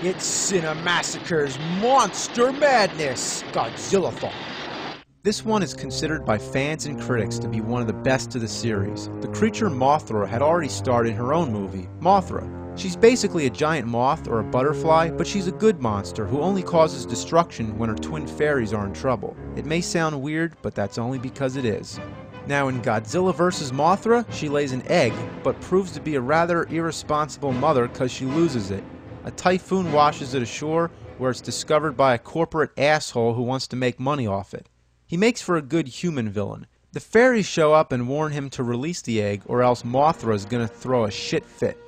It's Cinemassacre's Monster Madness Godzilla-thon. This one is considered by fans and critics to be one of the best of the series. The creature Mothra had already starred in her own movie, Mothra. She's basically a giant moth or a butterfly, but she's a good monster who only causes destruction when her twin fairies are in trouble. It may sound weird, but that's only because it is. Now in Godzilla vs. Mothra, she lays an egg, but proves to be a rather irresponsible mother because she loses it. A typhoon washes it ashore, where it's discovered by a corporate asshole who wants to make money off it. He makes for a good human villain. The fairies show up and warn him to release the egg, or else Mothra is gonna throw a shit fit.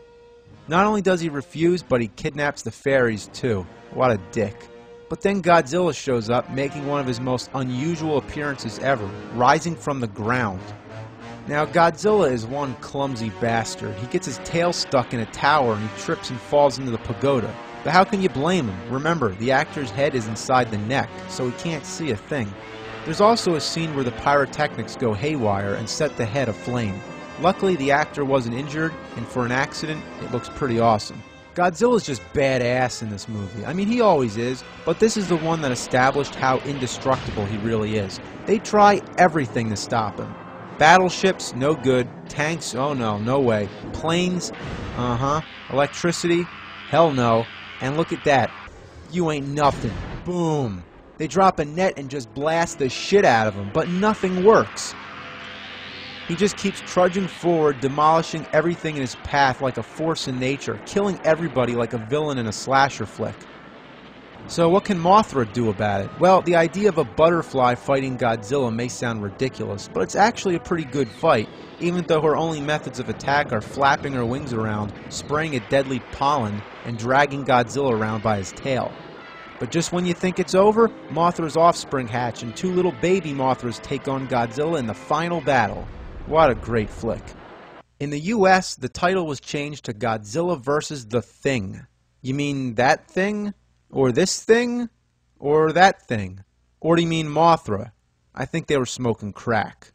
Not only does he refuse, but he kidnaps the fairies too. What a dick. But then Godzilla shows up, making one of his most unusual appearances ever, rising from the ground. Now Godzilla is one clumsy bastard. He gets his tail stuck in a tower and he trips and falls into the pagoda. But how can you blame him? Remember, the actor's head is inside the neck, so he can't see a thing. There's also a scene where the pyrotechnics go haywire and set the head aflame. Luckily the actor wasn't injured, and for an accident, it looks pretty awesome. Godzilla's just badass in this movie. I mean, he always is, but this is the one that established how indestructible he really is. They try everything to stop him. Battleships, no good. Tanks, oh no, no way. Planes, Electricity, hell no. And look at that. You ain't nothing. Boom. They drop a net and just blast the shit out of him, but nothing works. He just keeps trudging forward, demolishing everything in his path like a force in nature, killing everybody like a villain in a slasher flick. So what can Mothra do about it? Well, the idea of a butterfly fighting Godzilla may sound ridiculous, but it's actually a pretty good fight, even though her only methods of attack are flapping her wings around, spraying a deadly pollen, and dragging Godzilla around by his tail. But just when you think it's over, Mothra's offspring hatch and two little baby Mothras take on Godzilla in the final battle. What a great flick. In the US, the title was changed to Godzilla vs. The Thing. You mean that thing? Or this thing? Or that thing? Or do you mean Mothra? I think they were smoking crack.